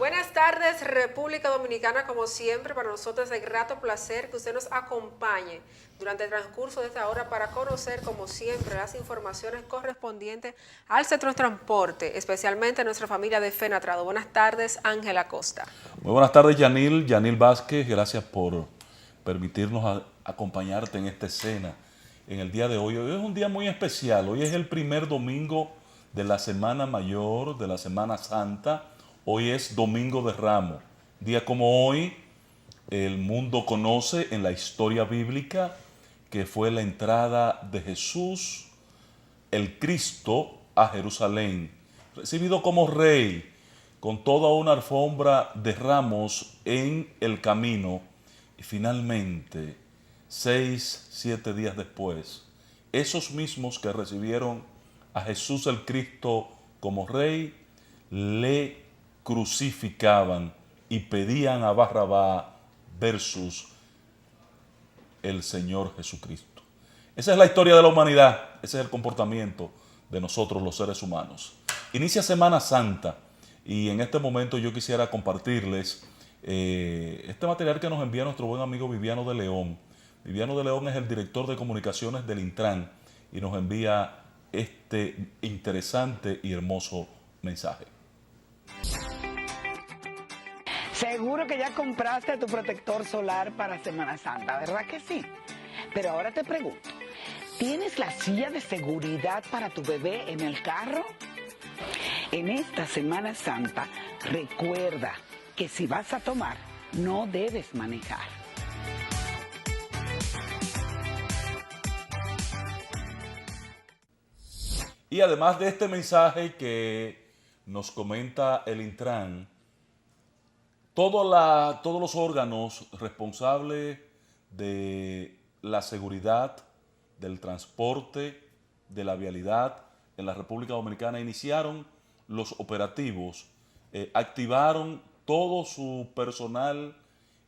Buenas tardes, República Dominicana. Como siempre, para nosotros es de grato placer que usted nos acompañe durante el transcurso de esta hora para conocer, como siempre, las informaciones correspondientes al sector transporte, especialmente a nuestra familia de Fenatrado. Buenas tardes, Ángela Costa. Muy buenas tardes, Yanil Vázquez. Gracias por permitirnos acompañarte en esta escena en el día de hoy. Hoy es un día muy especial. Hoy es el primer domingo de la Semana Mayor, de la Semana Santa. Hoy es Domingo de Ramos. Día como hoy, el mundo conoce en la historia bíblica que fue la entrada de Jesús, el Cristo, a Jerusalén, recibido como rey, con toda una alfombra de ramos en el camino. Y finalmente, 6, 7 días después, esos mismos que recibieron a Jesús el Cristo como rey, le crucificaban y pedían a Barrabás versus el Señor Jesucristo. Esa es la historia de la humanidad, ese es el comportamiento de nosotros los seres humanos. Inicia Semana Santa y en este momento yo quisiera compartirles este material que nos envía nuestro buen amigo Viviano de León. Viviano de León es el director de comunicaciones del Intran y nos envía este interesante y hermoso mensaje. Seguro que ya compraste tu protector solar para Semana Santa, ¿verdad que sí? Pero ahora te pregunto, ¿tienes la silla de seguridad para tu bebé en el carro? En esta Semana Santa, recuerda que si vas a tomar, no debes manejar. Y además de este mensaje que nos comenta el Intran, todos los órganos responsables de la seguridad, del transporte, de la vialidad en la República Dominicana iniciaron los operativos, activaron todo su personal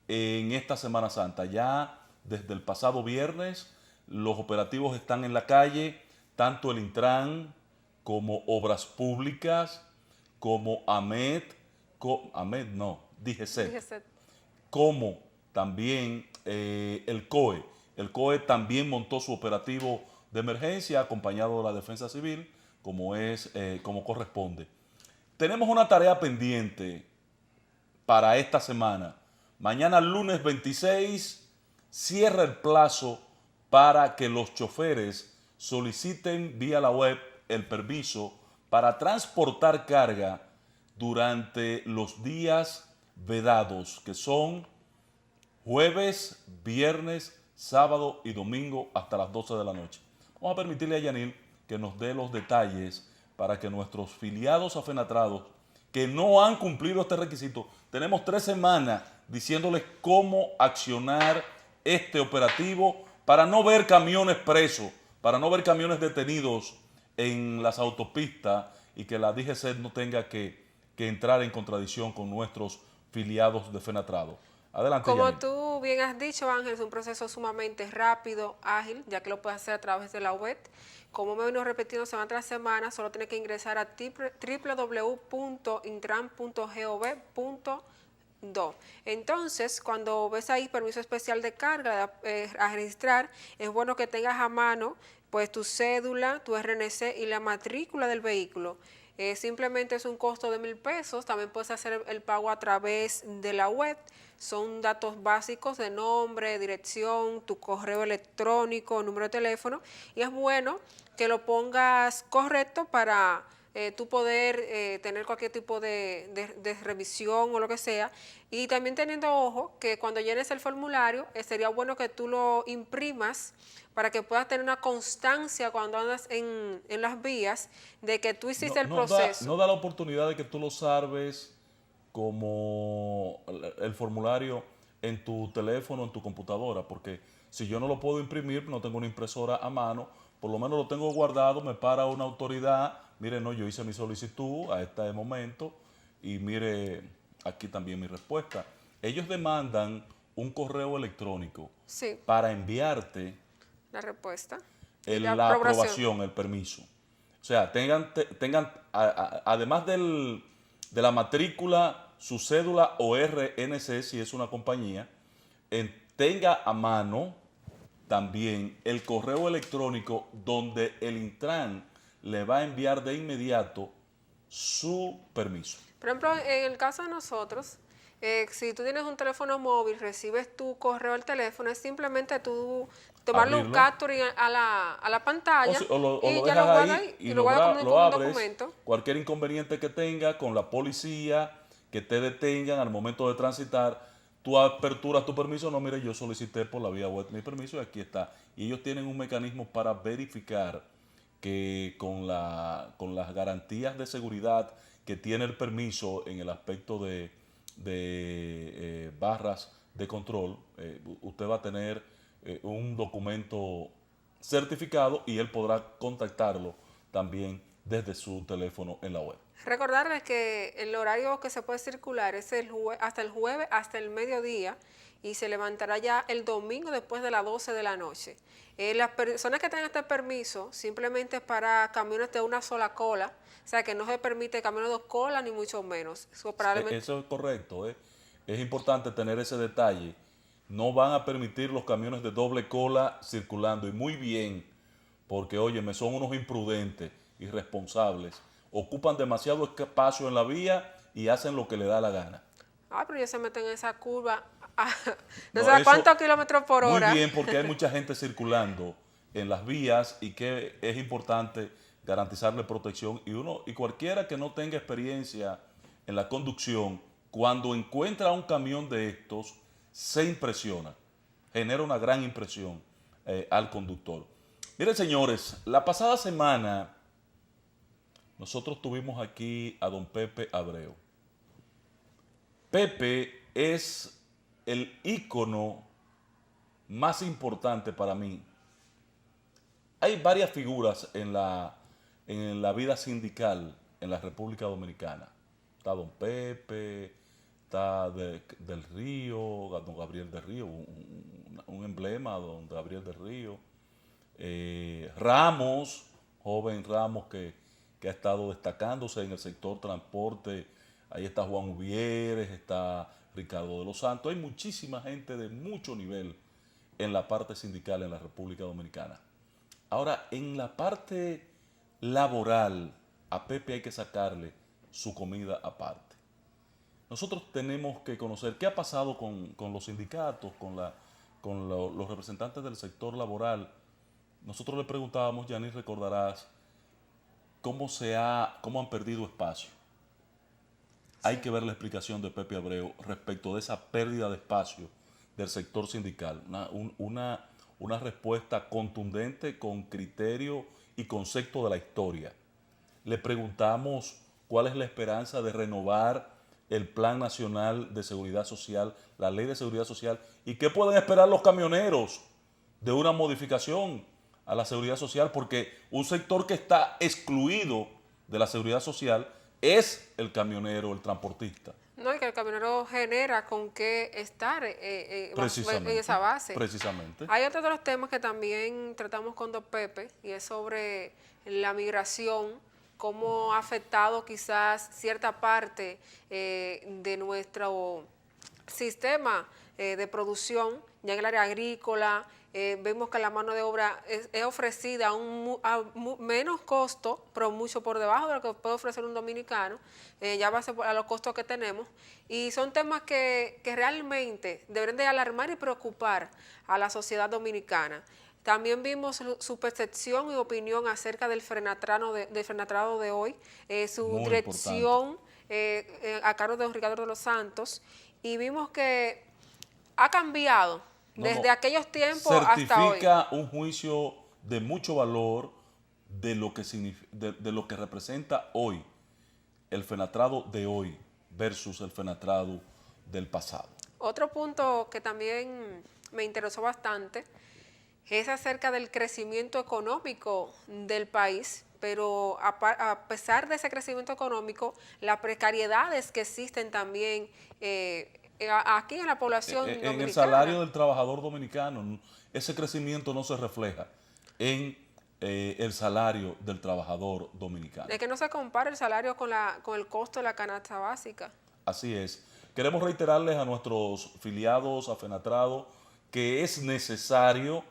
en esta Semana Santa. Ya desde el pasado viernes los operativos están en la calle, tanto el Intran como Obras Públicas, como DGCET, como también el COE. El COE también montó su operativo de emergencia acompañado de la Defensa Civil, como corresponde. Tenemos una tarea pendiente para esta semana. Mañana, lunes 26, cierra el plazo para que los choferes soliciten vía la web el permiso para transportar carga durante los días vedados, que son jueves, viernes, sábado y domingo hasta las 12 de la noche. Vamos a permitirle a Yanil que nos dé los detalles para que nuestros filiados afenatrados que no han cumplido este requisito, tenemos 3 semanas diciéndoles cómo accionar este operativo para no ver camiones presos, para no ver camiones detenidos en las autopistas y que la DGC no tenga que entrar en contradicción con nuestros filiados de Fenatrado. Adelante, Como Yanil. tú bien has dicho, Ángel, es un proceso sumamente rápido, ágil, ya que lo puedes hacer a través de la web. Como me vino repitiendo semana tras semana, solo tienes que ingresar a www.intran.gov.do. Entonces, cuando ves ahí permiso especial de carga a registrar, es bueno que tengas a mano pues tu cédula, tu RNC y la matrícula del vehículo. Simplemente es un costo de 1,000 pesos. También puedes hacer el pago a través de la web. Son datos básicos de nombre, dirección, tu correo electrónico, número de teléfono. Y es bueno que lo pongas correcto para tú poder tener cualquier tipo de revisión o lo que sea. Y también teniendo ojo que cuando llenes el formulario, sería bueno que tú lo imprimas para que puedas tener una constancia cuando andas en las vías de que tú hiciste el proceso. No da la oportunidad de que tú lo salves como el formulario en tu teléfono, en tu computadora, porque si yo no lo puedo imprimir, no tengo una impresora a mano, por lo menos lo tengo guardado, me para una autoridad, mire, no, yo hice mi solicitud a este momento y mire, aquí también mi respuesta. Ellos demandan un correo electrónico Sí, para enviarte la respuesta. Y la la aprobación. aprobación, el permiso. O sea, tengan además de la matrícula su cédula o RNC, si es una compañía, tenga a mano también el correo electrónico donde el Intran le va a enviar de inmediato su permiso. Por ejemplo, en el caso de nosotros, si tú tienes un teléfono móvil, recibes tu correo al teléfono, es simplemente tú tomarle un Abrirlo. capturing a la pantalla O lo y ya dejas lo guardas ahí y y lo guardas como lo un abres. documento. Cualquier inconveniente que tenga con la policía, que te detengan al momento de transitar, tú aperturas tu permiso. No, mire, yo solicité por la vía web mi permiso y aquí está. Y ellos tienen un mecanismo para verificar que con las garantías de seguridad que tiene el permiso en el aspecto de barras de control, usted va a tener un documento certificado y él podrá contactarlo también desde su teléfono en la web. Recordarles que el horario que se puede circular es hasta el jueves, hasta el mediodía, y se levantará ya el domingo después de las 12 de la noche. Las personas que tengan este permiso simplemente es para camiones de una sola cola, o sea que no se permite camiones de dos colas ni mucho menos. Eso es correcto. Es importante tener ese detalle. No van a permitir los camiones de doble cola circulando, y muy bien, porque óyeme, son unos imprudentes, irresponsables, ocupan demasiado espacio en la vía y hacen lo que le da la gana. Pero ellos se meten en esa curva a no No, sé a eso, cuántos kilómetros por hora. Muy bien, porque hay mucha gente circulando en las vías y que es importante garantizarle protección. Y cualquiera que no tenga experiencia en la conducción, cuando encuentra un camión de estos, se impresiona, genera una gran impresión al conductor. Miren, señores, la pasada semana nosotros tuvimos aquí a don Pepe Abreu. Pepe es el ícono más importante para mí. Hay varias figuras en la vida sindical en la República Dominicana. Está don Pepe, está del Río, don Gabriel del Río, un emblema, don Gabriel del Río. Ramos, joven Ramos que ha estado destacándose en el sector transporte. Ahí está Juan Uvieres, está Ricardo de los Santos. Hay muchísima gente de mucho nivel en la parte sindical en la República Dominicana. Ahora, en la parte laboral, a Pepe hay que sacarle su comida aparte. Nosotros tenemos que conocer qué ha pasado con los sindicatos, con los representantes del sector laboral. Nosotros le preguntábamos, Yanis, recordarás, cómo han perdido espacio. Hay que ver la explicación de Pepe Abreu respecto de esa pérdida de espacio del sector sindical. Una respuesta contundente, con criterio y concepto de la historia. Le preguntamos cuál es la esperanza de renovar el Plan Nacional de Seguridad Social, la Ley de Seguridad Social, y qué pueden esperar los camioneros de una modificación a la seguridad social, porque un sector que está excluido de la seguridad social es el camionero, el transportista. No, y que el camionero genera con qué estar en esa base. Precisamente. Hay otro de los temas que también tratamos con don Pepe, y es sobre la migración, cómo ha afectado quizás cierta parte de nuestro sistema de producción, ya en el área agrícola. Vemos que la mano de obra es ofrecida a menos costo, pero mucho por debajo de lo que puede ofrecer un dominicano, ya base a los costos que tenemos. Y son temas que realmente deberían de alarmar y preocupar a la sociedad dominicana. También vimos su percepción y opinión acerca del frenatrado de hoy, su muy dirección a cargo de don Ricardo de los Santos, y vimos que ha cambiado desde aquellos tiempos hasta hoy. Certifica un juicio de mucho valor de lo que representa hoy el fenatrado de hoy versus el fenatrado del pasado. Otro punto que también me interesó bastante es acerca del crecimiento económico del país, pero a pesar de ese crecimiento económico, las precariedades que existen también aquí en la población dominicana. En el salario del trabajador dominicano, ese crecimiento no se refleja en el salario del trabajador dominicano. De que no se compara el salario con el costo de la canasta básica. Así es. Queremos reiterarles a nuestros filiados, a Fenatrado, que es necesario,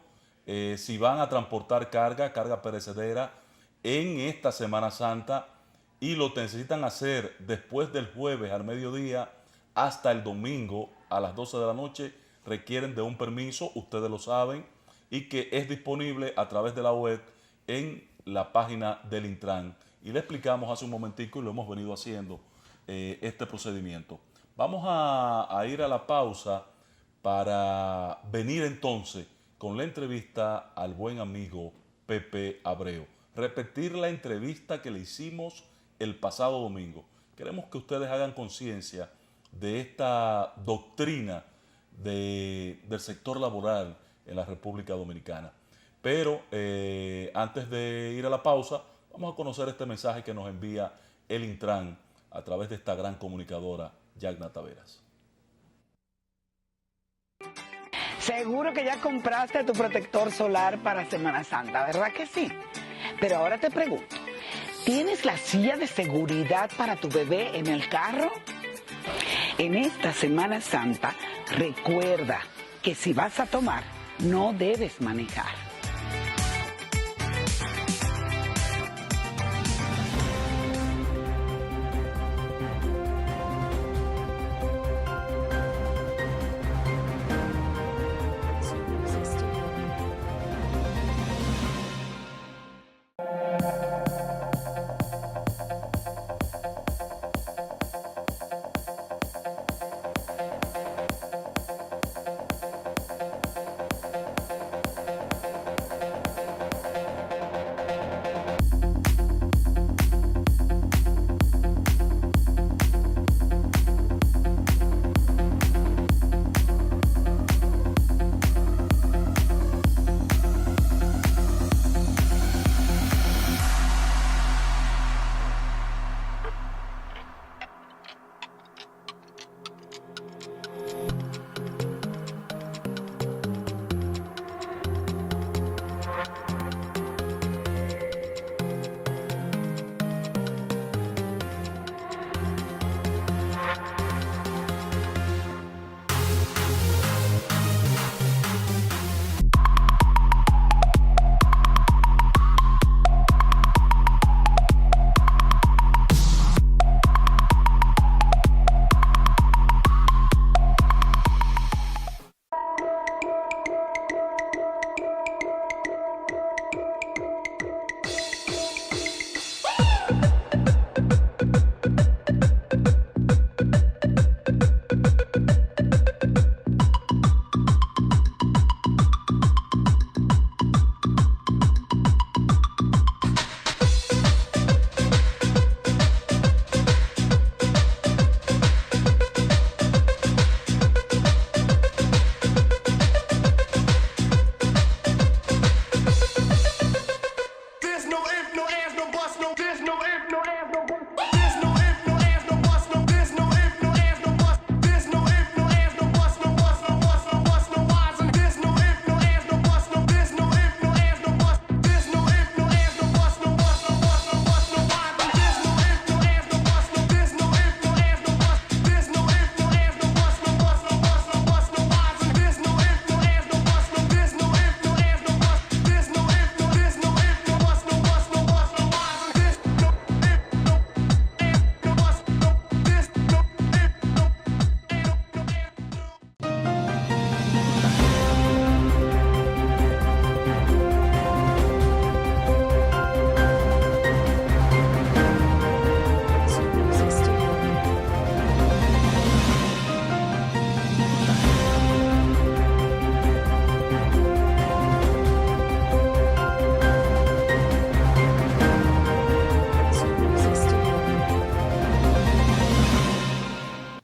si van a transportar carga perecedera en esta Semana Santa y lo necesitan hacer después del jueves al mediodía hasta el domingo a las 12 de la noche, requieren de un permiso, ustedes lo saben, y que es disponible a través de la web en la página del Intran. Y le explicamos hace un momentico y lo hemos venido haciendo este procedimiento. Vamos a ir a la pausa para venir entonces con la entrevista al buen amigo Pepe Abreu. Repetir la entrevista que le hicimos el pasado domingo. Queremos que ustedes hagan conciencia de esta doctrina del sector laboral en la República Dominicana. Pero antes de ir a la pausa, vamos a conocer este mensaje que nos envía el Intran a través de esta gran comunicadora, Yagna Taveras. Seguro que ya compraste tu protector solar para Semana Santa, ¿verdad que sí? Pero ahora te pregunto, ¿tienes la silla de seguridad para tu bebé en el carro? En esta Semana Santa, recuerda que si vas a tomar, no debes manejar.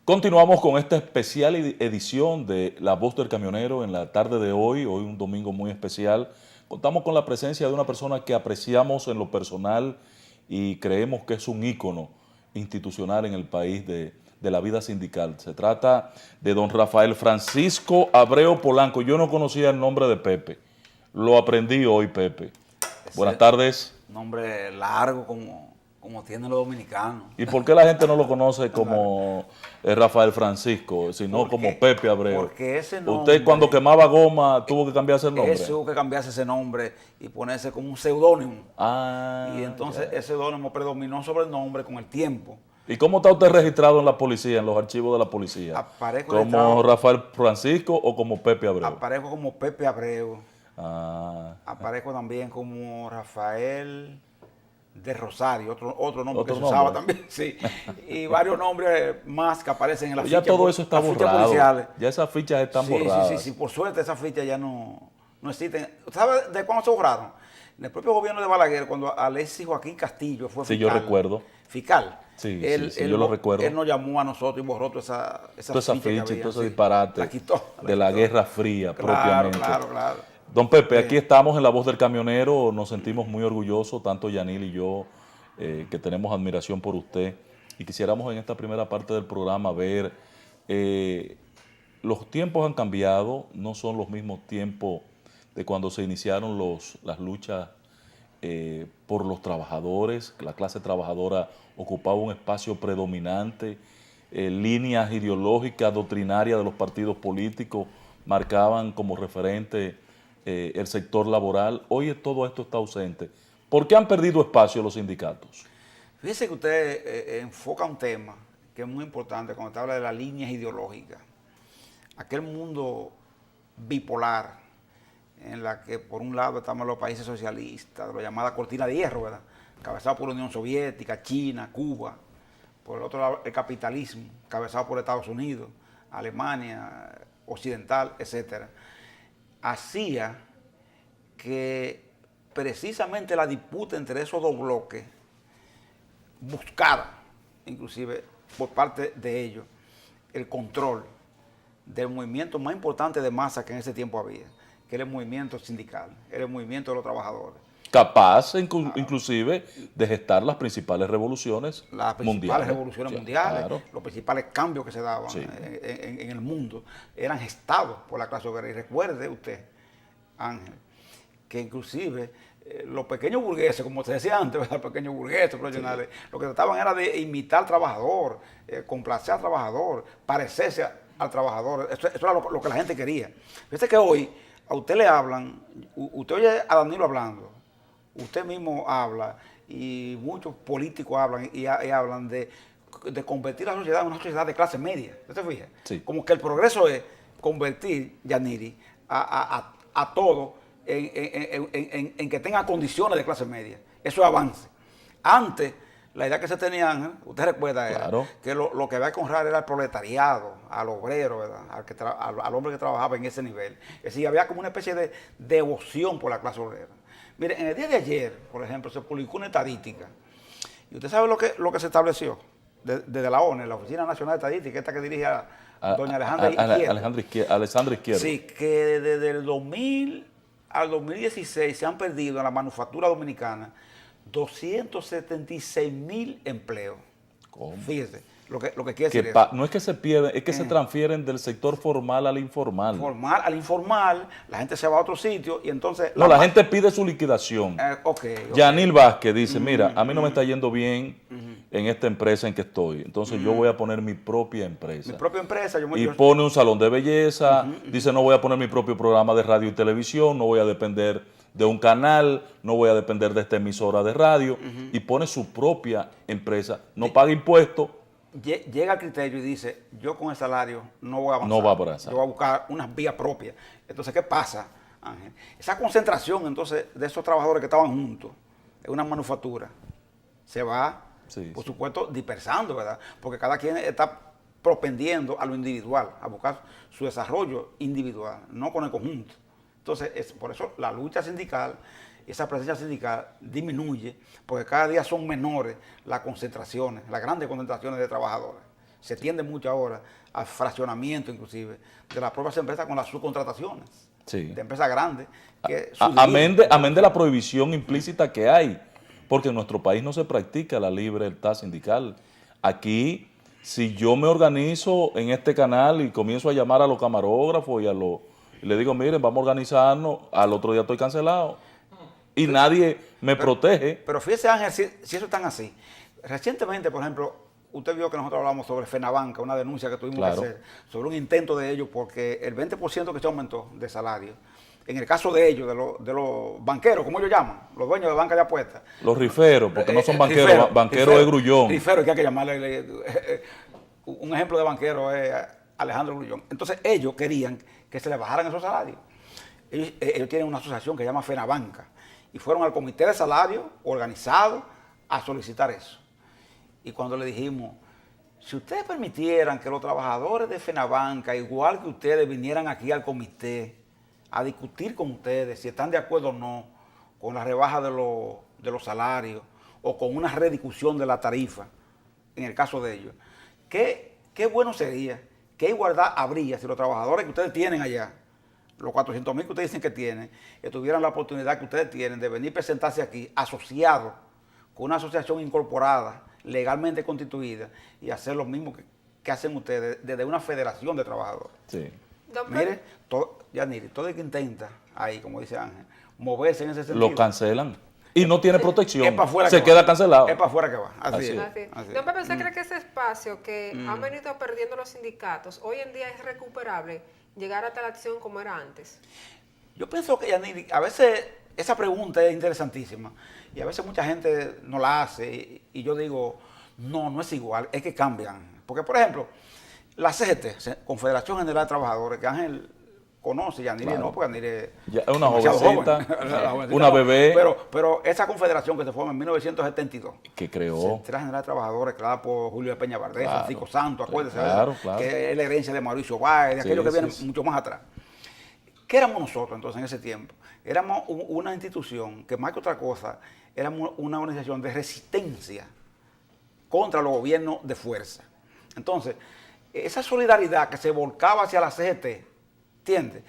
Continuamos con esta especial edición de La Voz del Camionero en la tarde de hoy un domingo muy especial. Contamos con la presencia de una persona que apreciamos en lo personal y creemos que es un ícono institucional en el país de la vida sindical. Se trata de don Rafael Francisco Abreu Polanco. Yo no conocía el nombre de Pepe, lo aprendí hoy, Pepe. Buenas tardes. Nombre largo como como tienen los dominicanos. ¿Y por qué la gente no lo conoce como Rafael Francisco, sino como Pepe Abreu? Porque ese nombre... Usted cuando quemaba goma tuvo que cambiarse el nombre. Tuvo que cambiarse ese nombre y ponerse como un seudónimo. Y entonces ese seudónimo predominó sobre el nombre con el tiempo. ¿Y cómo está usted registrado en la policía, en los archivos de la policía? Aparezco ¿Como Rafael Francisco o como Pepe Abreu? Aparezco como Pepe Abreu. Aparezco también como Rafael de Rosario, otro nombre que se usaba también, sí. Y varios nombres más que aparecen en la ficha. Ya todo eso está borrado. Ya esas fichas están borradas. Sí. Por suerte esas fichas ya no existen. ¿Sabes de cuándo se borraron? En el propio gobierno de Balaguer, cuando Alexis Joaquín Castillo fue fiscal. Sí, yo recuerdo. Fiscal. Sí, yo lo recuerdo. Él nos llamó a nosotros y borró toda esa ficha y todo ese disparate de la Guerra Fría propiamente. Claro. Don Pepe, aquí estamos en La Voz del Camionero, nos sentimos muy orgullosos, tanto Yanil y yo, que tenemos admiración por usted, y quisiéramos en esta primera parte del programa ver, los tiempos han cambiado, no son los mismos tiempos de cuando se iniciaron las luchas por los trabajadores. La clase trabajadora ocupaba un espacio predominante, líneas ideológicas, doctrinarias de los partidos políticos marcaban como referente el sector laboral. Hoy todo esto está ausente. ¿Por qué han perdido espacio los sindicatos? Fíjese que usted enfoca un tema que es muy importante cuando usted habla de las líneas ideológicas. Aquel mundo bipolar en la que por un lado estamos los países socialistas, de la llamada cortina de hierro, ¿verdad? Cabezado por la Unión Soviética, China, Cuba. Por el otro lado el capitalismo, cabezado por Estados Unidos, Alemania, Occidental, etcétera. Hacía que precisamente la disputa entre esos dos bloques buscara, inclusive por parte de ellos, el control del movimiento más importante de masa que en ese tiempo había, que era el movimiento sindical, era el movimiento de los trabajadores. Capaz, inclusive, de gestar las principales revoluciones mundiales. Las principales revoluciones mundiales, claro. Los principales cambios que se daban en el mundo eran gestados por la clase obrera. Y recuerde usted, Ángel, que inclusive los pequeños burgueses, como se decía antes, los pequeños burgueses profesionales, lo que trataban era de imitar al trabajador, complacer al trabajador, parecerse al trabajador. Eso era lo que la gente quería. Fíjate que hoy a usted le hablan, usted oye a Danilo hablando, usted mismo habla y muchos políticos hablan y hablan de convertir a la sociedad en una sociedad de clase media. ¿Usted se fija? Sí. Como que el progreso es convertir, Yaniri, a todo en que tenga condiciones de clase media. Eso es avance. Antes, la idea que se tenía, Ángel, usted recuerda, era que lo que había que honrar era al proletariado, al obrero, ¿verdad? Al hombre que trabajaba en ese nivel. Es decir, había como una especie de devoción por la clase obrera. Mire, en el día de ayer, por ejemplo, se publicó una estadística. ¿Y usted sabe lo que se estableció? Desde la ONU, la Oficina Nacional de Estadística, esta que dirige a doña Alejandra Izquierdo. Sí, que desde el 2000 al 2016 se han perdido en la manufactura dominicana 276,000 empleos. ¿Cómo? Fíjese lo que quiere decir eso. No es que se pierden, es que se transfieren del sector formal al informal. Formal al informal, la gente se va a otro sitio y entonces... No, la gente pide su liquidación. Yanil Vázquez dice, mira, a mí no me está yendo bien en esta empresa en que estoy, entonces yo voy a poner mi propia empresa. Mi propia empresa. Y pone un salón de belleza, dice, no voy a poner mi propio programa de radio y televisión, no voy a depender de un canal, no voy a depender de esta emisora de radio, y pone su propia empresa, no paga impuestos. Llega al criterio y dice, yo con el salario no voy a avanzar. No va a avanzar. Yo voy a buscar unas vías propias. Entonces, ¿qué pasa, Ángel? Esa concentración, entonces, de esos trabajadores que estaban juntos en una manufactura, se va, por supuesto, dispersando, ¿verdad? Porque cada quien está propendiendo a lo individual, a buscar su desarrollo individual, no con el conjunto. Entonces, por eso la lucha sindical, esa presencia sindical disminuye, porque cada día son menores las concentraciones, las grandes concentraciones de trabajadores. Se tiende mucho ahora al fraccionamiento, inclusive, de las propias empresas con las subcontrataciones de empresas grandes. Amén de la prohibición implícita que hay, porque en nuestro país no se practica la libertad sindical. Aquí, si yo me organizo en este canal y comienzo a llamar a los camarógrafos y le digo, miren, vamos a organizarnos, al otro día estoy cancelado. y nadie me protege. Pero fíjese, Ángel, si eso es tan así. Recientemente, por ejemplo, usted vio que nosotros hablamos sobre Fenabanca, una denuncia que tuvimos que hacer sobre un intento de ellos, porque el 20% que se aumentó de salario, en el caso de ellos, de los banqueros, como ellos llaman, los dueños de banca de apuestas. Los riferos, porque no son banqueros, banqueros de Grullón. Riferos, que hay que llamarle. Un ejemplo de banquero es Alejandro Grullón. Entonces ellos querían que se les bajaran esos salarios. Ellos tienen una asociación que se llama Fenabanca y fueron al comité de salario organizado a solicitar eso. Y cuando le dijimos, si ustedes permitieran que los trabajadores de Fenabanca, igual que ustedes, vinieran aquí al comité a discutir con ustedes si están de acuerdo o no con la rebaja de los salarios o con una rediscusión de la tarifa, en el caso de ellos, qué bueno sería, qué igualdad habría si los trabajadores que ustedes tienen allá, los 400.000 que ustedes dicen que tienen, que tuvieran la oportunidad que ustedes tienen de venir a presentarse aquí asociados con una asociación incorporada, legalmente constituida, y hacer lo mismo que hacen ustedes desde una federación de trabajadores. Sí. Mire, Yaniri, todo el que intenta ahí, como dice Ángel, moverse en ese sentido, lo cancelan. Y no tiene protección, se queda cancelado. Es para afuera que va, así es. Don Pepe, ¿usted cree que ese espacio que han venido perdiendo los sindicatos, hoy en día es recuperable, llegar a tal acción como era antes? Yo pienso que, Yaniri, a veces esa pregunta es interesantísima y a veces mucha gente no la hace y yo digo, no es igual, es que cambian. Porque, por ejemplo, la CGT, Confederación General de Trabajadores, que Ángel conoce, Yaniri no, porque Yaniri es una jovencita, joven, una bebé. Pero esa confederación que se forma en 1972, que creó Central General de Trabajadores, creada por Julio de Peña Valdés, Francisco Santos, acuérdese, que es la herencia de Mauricio Báez, de aquello que viene mucho más atrás. ¿Qué éramos nosotros entonces en ese tiempo? Éramos una institución que más que otra cosa, éramos una organización de resistencia contra los gobiernos de fuerza. Entonces, esa solidaridad que se volcaba hacia la CGT, ¿entiendes?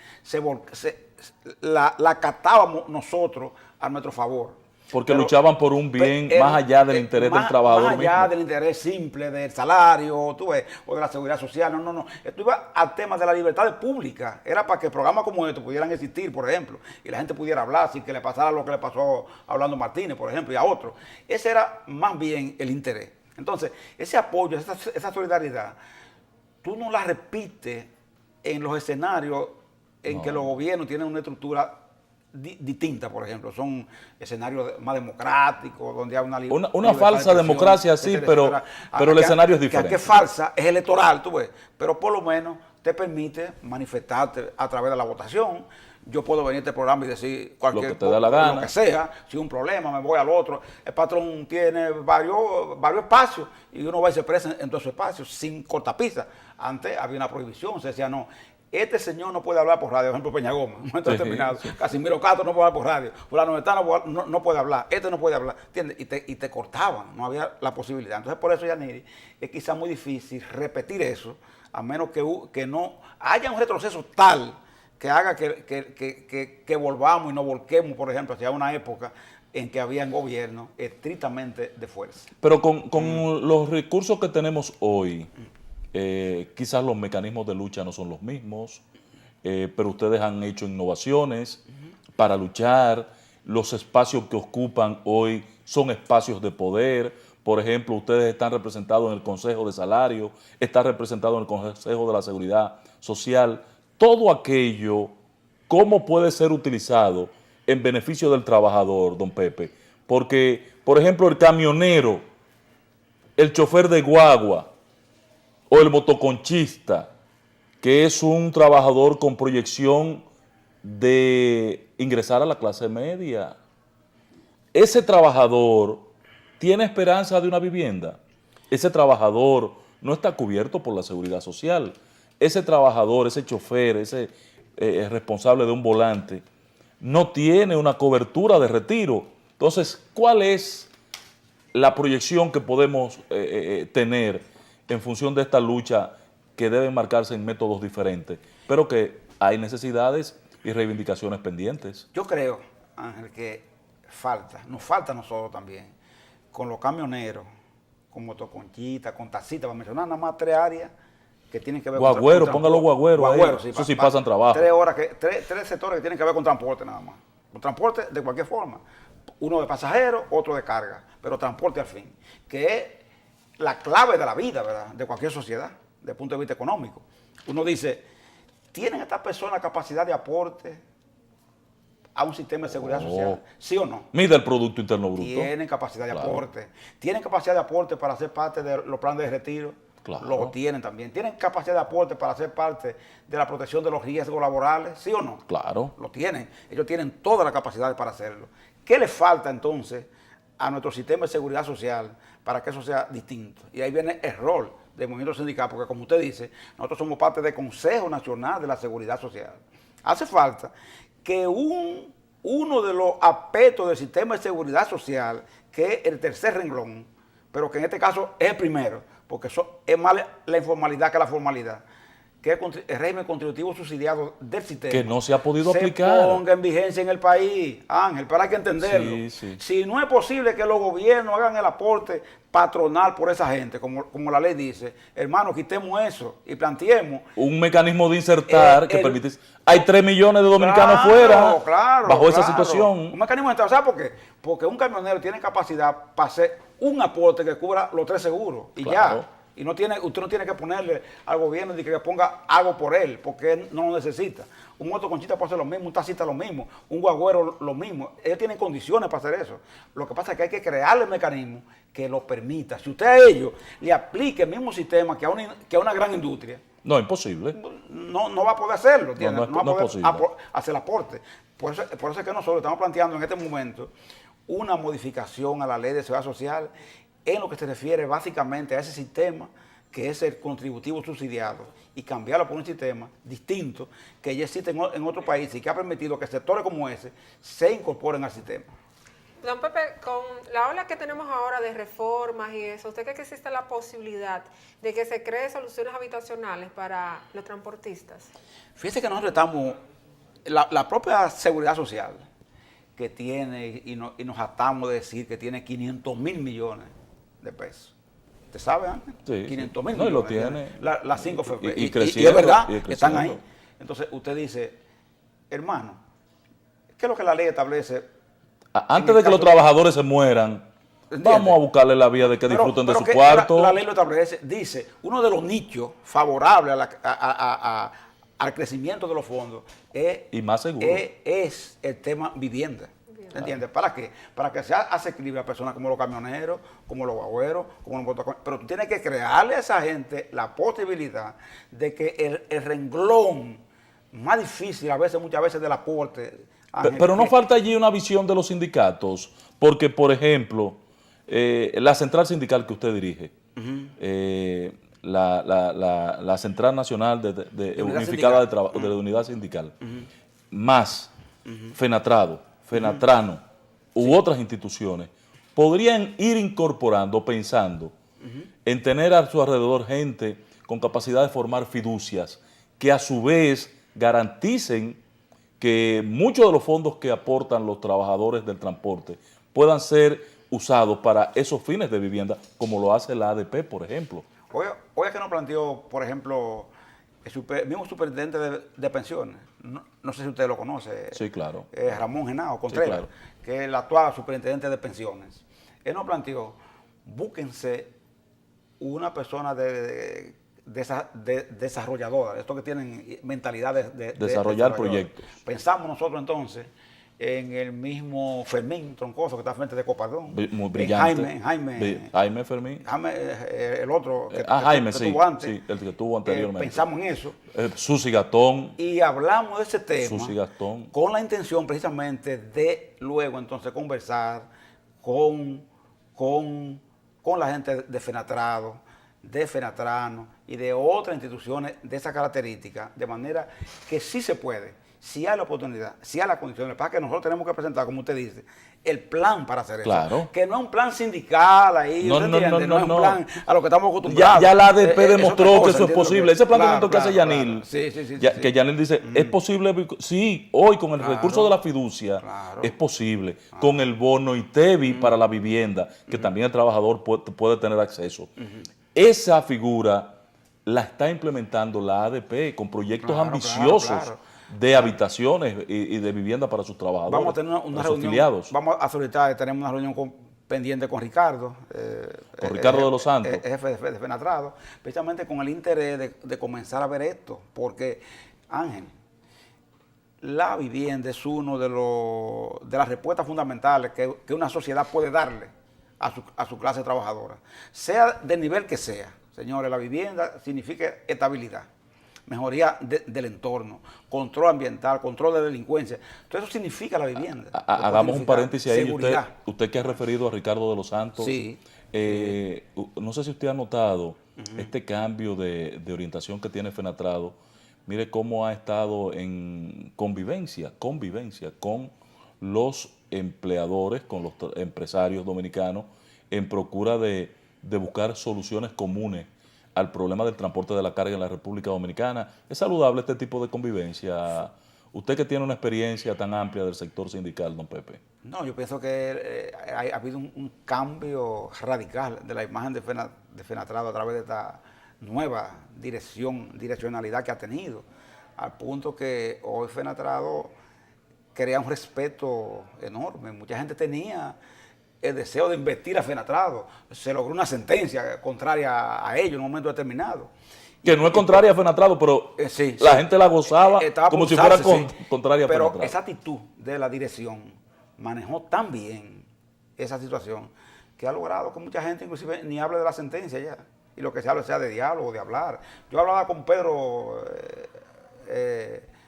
La catábamos nosotros a nuestro favor. Porque luchaban por un bien más allá del interés del trabajador más allá mismo. del interés simple del salario, tú ves, o de la seguridad social. No. Esto iba al tema de la libertad pública. Era para que programas como estos pudieran existir, por ejemplo, y la gente pudiera hablar sin que le pasara lo que le pasó a Orlando Martínez, por ejemplo, y a otros. Ese era más bien el interés. Entonces, ese apoyo, esa solidaridad, tú no la repites en los escenarios en que los gobiernos tienen una estructura distinta, por ejemplo. Son escenarios más democráticos, donde hay una falsa democracia, sí, pero el escenario es diferente. Que es falsa, es electoral, tú ves, pero por lo menos te permite manifestarte a través de la votación. Yo puedo venir a este programa y decir cualquier lo que te da la gana, lo que sea, si un problema, me voy al otro. El patrón tiene varios espacios y uno va y se presa en todos esos espacios sin cortapisa. Antes había una prohibición, se decía no. Este señor no puede hablar por radio, por ejemplo, Peña Gómez, un momento determinado. Casimiro Castro no puede hablar por radio, fulano de tal no puede hablar, este no puede hablar, ¿entiendes? Y te cortaban, no había la posibilidad. Entonces, por eso, Yaniri, es quizá muy difícil repetir eso, a menos que no haya un retroceso tal que haga que volvamos y nos volquemos, por ejemplo, hacia una época en que había gobiernos estrictamente de fuerza. Pero con los recursos que tenemos hoy, quizás los mecanismos de lucha no son los mismos, pero ustedes han hecho innovaciones para luchar. Los espacios que ocupan hoy son espacios de poder. Por ejemplo, ustedes están representados en el Consejo de Salario, están representados en el Consejo de la Seguridad Social. Todo aquello, ¿cómo puede ser utilizado en beneficio del trabajador, don Pepe? Porque, por ejemplo, el camionero, el chofer de guagua, o el motoconchista, que es un trabajador con proyección de ingresar a la clase media. Ese trabajador tiene esperanza de una vivienda. Ese trabajador no está cubierto por la seguridad social. Ese trabajador, ese chofer, ese responsable de un volante, no tiene una cobertura de retiro. Entonces, ¿cuál es la proyección que podemos tener en función de esta lucha que debe marcarse en métodos diferentes, pero que hay necesidades y reivindicaciones pendientes? Yo creo, Ángel, que nos falta a nosotros también, con los camioneros, con motoconchitas, con tacitas, para mencionar nada más 3 áreas que tienen que ver con transporte. Guagüero, póngalo guagüero ahí, sí, eso sí pasan trabajo. 3 sectores que tienen que ver con transporte nada más. transporte de cualquier forma. Uno de pasajeros, otro de carga, pero transporte al fin, que es la clave de la vida, ¿verdad?, de cualquier sociedad, desde el punto de vista económico. Uno dice, ¿tienen estas personas capacidad de aporte a un sistema de seguridad social? ¿Sí o no? Mide el Producto Interno Bruto. Tienen capacidad de aporte. ¿Tienen capacidad de aporte para ser parte de los planes de retiro? Claro. Lo tienen también. ¿Tienen capacidad de aporte para ser parte de la protección de los riesgos laborales? ¿Sí o no? Claro. Lo tienen. Ellos tienen toda la capacidad para hacerlo. ¿Qué le falta entonces a nuestro sistema de seguridad social para que eso sea distinto? Y ahí viene el rol del movimiento sindical, porque como usted dice, nosotros somos parte del Consejo Nacional de la Seguridad Social. Hace falta que uno de los aspectos del sistema de seguridad social, que es el tercer renglón, pero que en este caso es el primero, porque es más la informalidad que la formalidad, que es el régimen contributivo subsidiado del sistema, que no se ha podido aplicar, se ponga en vigencia en el país, Ángel, pero hay que entenderlo. Sí, sí. Si no es posible que los gobiernos hagan el aporte patronal por esa gente, como la ley dice, hermano, quitemos eso y planteemos un mecanismo de insertar que permite... Hay 3 millones de dominicanos fuera bajo esa situación. Un mecanismo de insertar, ¿sabes por qué? Porque un camionero tiene capacidad para hacer un aporte que cubra los 3 seguros y ya. Y usted no tiene que ponerle al gobierno de que ponga algo por él, porque él no lo necesita. Un motoconchista puede hacer lo mismo, un taxista lo mismo, un guagüero lo mismo. Ellos tienen condiciones para hacer eso. Lo que pasa es que hay que crearle el mecanismo que lo permita. Si usted a ellos le aplique el mismo sistema que a una gran industria, no, imposible. No va a poder hacerlo, ¿entiendes? No va a es poder posible. hacer el aporte. Por eso es que nosotros estamos planteando en este momento una modificación a la ley de seguridad social en lo que se refiere básicamente a ese sistema que es el contributivo subsidiado y cambiarlo por un sistema distinto que ya existe en otros países y que ha permitido que sectores como ese se incorporen al sistema. Don Pepe, con la ola que tenemos ahora de reformas y eso, ¿usted cree que existe la posibilidad de que se creen soluciones habitacionales para los transportistas? Fíjese que nosotros estamos, la propia seguridad social que tiene, y nos atamos de decir que tiene 500 mil millones de pesos. ¿Usted sabe, Ángel? Sí, 500 mil no, millones. Y lo tiene. Las 5 fue. Y creciendo. Es verdad, Y están ahí. Entonces usted dice, hermano, ¿qué es lo que la ley establece? Antes de que los trabajadores se mueran, vamos a buscarle la vía de que disfruten de su cuarto. La ley lo establece, dice, uno de los nichos favorables al crecimiento de los fondos y más seguro. es el tema vivienda. ¿Entiendes? ¿Para qué? Para que se asequible a personas como los camioneros, como los guagüeros, como los motoconchos. Pero tú tienes que crearle a esa gente la posibilidad de que el renglón más difícil, muchas veces del aporte. Pero no falta allí una visión de los sindicatos, porque, por ejemplo, la central sindical que usted dirige, la Central Nacional de Unificada de Unidad Sindical, más Fenatrano u otras instituciones, podrían ir incorporando, pensando en tener a su alrededor gente con capacidad de formar fiducias que a su vez garanticen que muchos de los fondos que aportan los trabajadores del transporte puedan ser usados para esos fines de vivienda, como lo hace la ADP, por ejemplo. Oiga que nos planteó, por ejemplo, el mismo superintendente de pensiones, no sé si usted lo conoce. Sí, claro. Ramón Genao Contreras, sí, claro, que es el actual superintendente de pensiones. Él nos planteó, búsquense una persona desarrolladora, estos que tienen mentalidad de desarrollar proyectos. Pensamos nosotros entonces en el mismo Fermín Troncoso, que está frente de Copardón. Muy brillante. Jaime Fermín. El otro que tuvo antes. Sí, el que tuvo anteriormente. Pensamos en eso. Susi Gastón. Y hablamos de ese tema Susi Gastón, con la intención precisamente de luego entonces conversar con la gente de Fenatrado, de Fenatrano y de otras instituciones de esa característica, de manera que sí se puede, si hay la oportunidad, si hay las condiciones, para que nosotros tenemos que presentar, como usted dice, el plan para hacer claro, eso. Que no es un plan sindical ahí, no es un plan a lo que estamos acostumbrados. Ya la ADP demostró que eso es posible. Ese planteamiento que hace Yanil, que Yanil dice, es posible, sí, hoy con el recurso de la fiducia, es posible, con el bono ITEVI para la vivienda, que también el trabajador puede tener acceso. Esa figura la está implementando la ADP con proyectos ambiciosos. de habitaciones y de vivienda para sus trabajadores. Vamos a tener una para sus reunión, afiliados. vamos a solicitar, tenemos una reunión pendiente con Ricardo. Con Ricardo de los Santos. Jefe de Fenatrado, precisamente con el interés de comenzar a ver esto, porque, Ángel, la vivienda es uno de las respuestas fundamentales que una sociedad puede darle a su clase trabajadora, sea del nivel que sea. Señores, la vivienda significa estabilidad, mejoría del entorno, control ambiental, control de delincuencia. Todo eso significa la vivienda. Hagamos un paréntesis ahí. Seguridad. Usted que ha referido a Ricardo de los Santos. Sí. No sé si usted ha notado este cambio de orientación que tiene Fenatrado. Mire cómo ha estado en convivencia con los empleadores, con los empresarios dominicanos, en procura de buscar soluciones comunes al problema del transporte de la carga en la República Dominicana. ¿Es saludable este tipo de convivencia? Usted que tiene una experiencia tan amplia del sector sindical, don Pepe. No, yo pienso que ha habido un cambio radical de la imagen de Fenatrado a través de esta nueva direccionalidad que ha tenido, al punto que hoy Fenatrado crea un respeto enorme. Mucha gente tenía el deseo de investir a Fenatrado. Se logró una sentencia contraria a ello en un momento determinado. Que no es contraria a Fenatrado, pero la gente la gozaba como si fuera contraria a Fenatrado. Pero esa actitud de la dirección manejó tan bien esa situación que ha logrado que mucha gente inclusive ni hable de la sentencia ya. Y lo que se hable sea de diálogo, de hablar. Yo hablaba con Pedro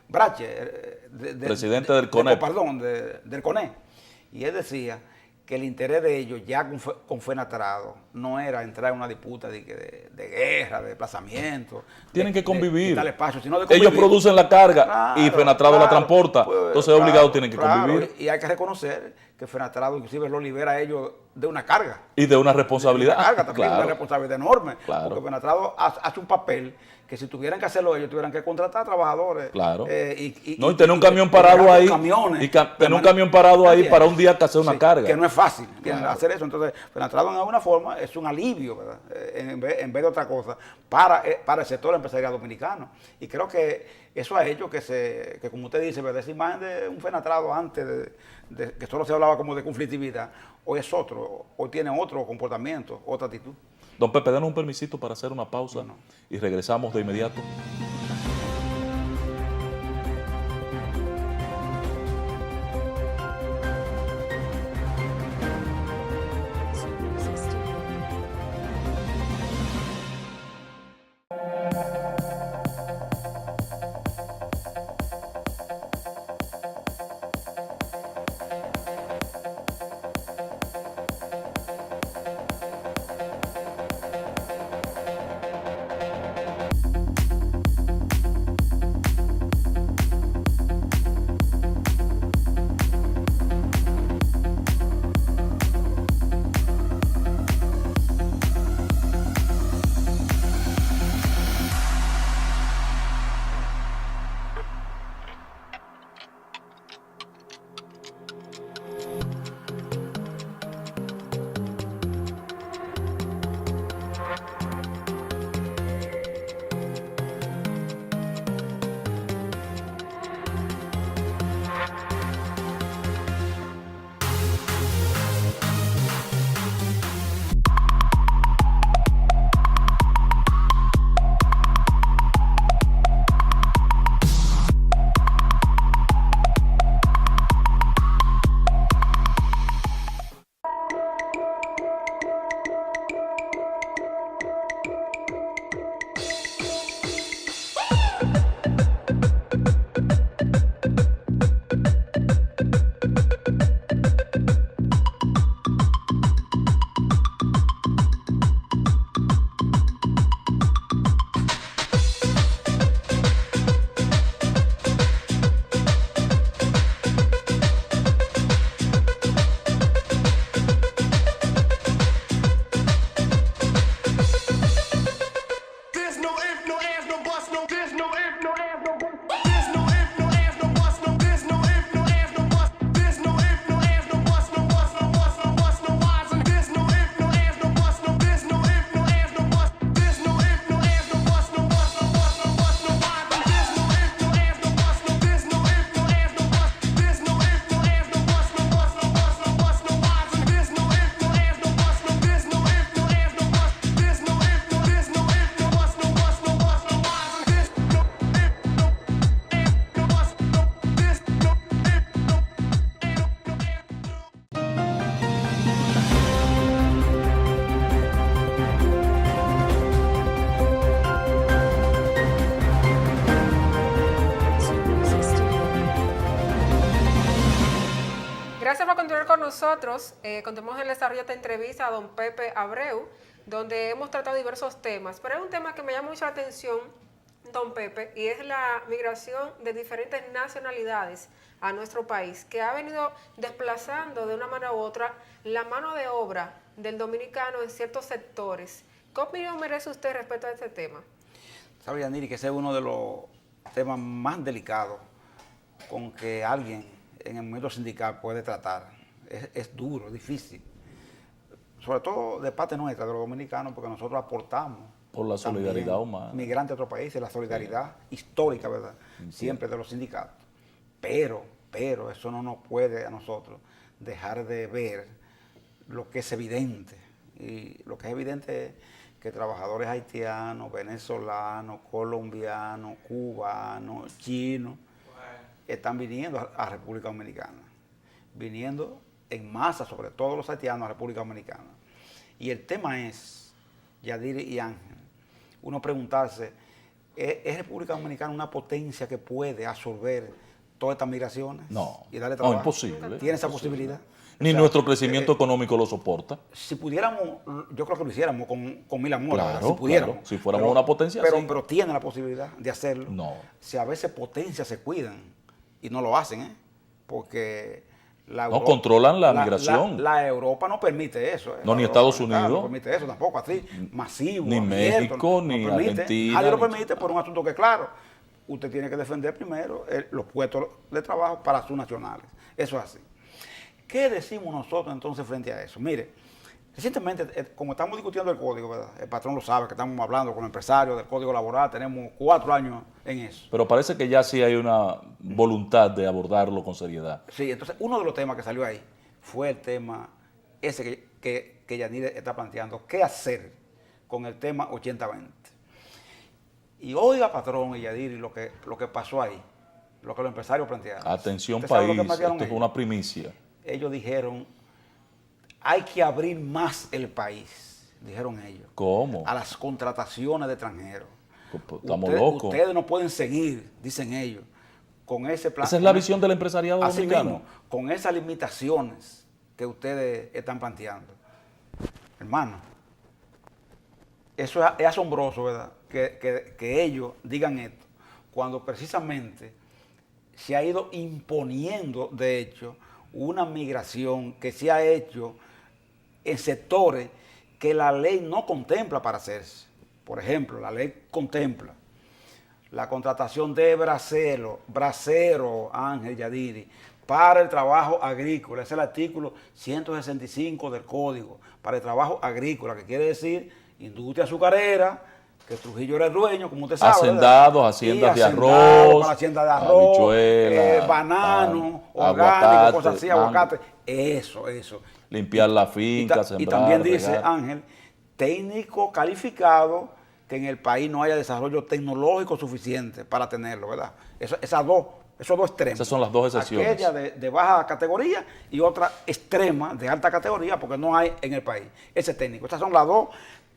Brache, presidente del CONE. Del CONE. Y él decía que el interés de ellos ya con Fenatrado no era entrar en una disputa de guerra, de desplazamiento. Tienen que convivir. Espacio, sino de convivir. Ellos producen la carga y Fenatrado la transporta. Pues, entonces obligados tienen que convivir. Y hay que reconocer que Fenatrado inclusive lo libera a ellos de una carga. Y de una responsabilidad. De una carga también, una responsabilidad enorme. Claro. Porque Fenatrado hace un papel que si tuvieran que hacerlo ellos, tuvieran que contratar trabajadores. Claro. Y tener un camión parado ahí. Y tener un camión parado ahí para un día que hacer una carga. Que no es fácil hacer eso. Entonces, Fenatrado en alguna forma es un alivio, ¿verdad? En vez de otra cosa, para el sector empresarial dominicano. Y creo que eso ha hecho que como usted dice, ¿verdad? Esa imagen de un Fenatrado antes de que solo se hablaba como de conflictividad, hoy es otro, hoy tiene otro comportamiento, otra actitud. Don Pepe, denos un permisito para hacer una pausa y regresamos de inmediato. nosotros continuamos en el desarrollo de esta entrevista a don Pepe Abreu, donde hemos tratado diversos temas, pero hay un tema que me llama mucho la atención, don Pepe, y es la migración de diferentes nacionalidades a nuestro país, que ha venido desplazando de una manera u otra la mano de obra del dominicano en ciertos sectores. ¿Qué opinión merece usted respecto a este tema? Sabe, Yaniri, que ese es uno de los temas más delicados con que alguien en el mundo sindical puede tratar. Es duro, es difícil. Sobre todo de parte nuestra, de los dominicanos, porque nosotros aportamos. Por la solidaridad humana. Migrantes de otros países, la solidaridad histórica, ¿verdad? Siempre de los sindicatos. Pero eso no nos puede a nosotros dejar de ver lo que es evidente. Y lo que es evidente es que trabajadores haitianos, venezolanos, colombianos, cubanos, chinos, están viniendo a República Dominicana. Viniendo en masa, sobre todo los haitianos, a República Dominicana. Y el tema es, Yadiri y Ángel, uno preguntarse, ¿es República Dominicana una potencia que puede absorber todas estas migraciones? No, y darle trabajo? no, imposible. ¿Tiene esa posibilidad? Ni nuestro crecimiento económico lo soporta. Si pudiéramos, yo creo que lo hiciéramos con mil amores, Claro, si pudiéramos. claro. Si fuéramos una potencia, sí. Pero tiene la posibilidad de hacerlo. No. Si a veces potencias se cuidan y no lo hacen, porque la No controlan la migración. La Europa no permite eso. No, La ni Europa, Estados claro, Unidos. no permite eso tampoco, así, masivo. Ni abierto, México, ni permite. Argentina, Nadie lo ni- permite por un asunto que, claro, usted tiene que defender primero los puestos de trabajo para sus nacionales. Eso es así. ¿Qué decimos nosotros entonces frente a eso? Mire, recientemente, como estamos discutiendo el código, ¿verdad? El patrón lo sabe, que estamos hablando con empresarios del código laboral, tenemos 4 años en eso. Pero parece que ya sí hay una voluntad de abordarlo con seriedad. Sí, entonces uno de los temas que salió ahí fue el tema ese que Yanire está planteando, ¿qué hacer con el tema 80-20? Y oiga, patrón y Yadiri, lo que pasó ahí, lo que los empresarios plantearon. Atención ¿Usted sabe lo país, que plantearon esto es ellos? una primicia. Ellos dijeron, hay que abrir más el país, dijeron ellos, ¿Cómo? a las contrataciones de extranjeros. Estamos locos. Ustedes no pueden seguir, dicen ellos, con ese plan. Esa es la visión del empresariado Así dominicano. mismo, con esas limitaciones que ustedes están planteando. Hermano, eso es asombroso, ¿verdad? Que ellos digan esto, cuando precisamente se ha ido imponiendo, de hecho, una migración que se ha hecho en sectores que la ley no contempla para hacerse. Por ejemplo, la ley contempla la contratación de bracero, Ángel Yadiri, para el trabajo agrícola. Ese es el artículo 165 del Código, para el trabajo agrícola, que quiere decir industria azucarera, que Trujillo era el dueño, como usted sabe. Hacendados, ¿verdad? haciendas Y de hacendados, arroz, para hacienda de arroz, habichuela, banano, pan, orgánico, aguacate, cosas así, mango. aguacate. Eso. Limpiar la Y finca, sembrar, también dice, regar. Ángel, técnico calificado, que en el país no haya desarrollo tecnológico suficiente para tenerlo, ¿verdad? Esos dos extremos. Esas son las dos excepciones. Aquella de baja categoría y otra extrema de alta categoría, porque no hay en el país ese técnico. Estas son las dos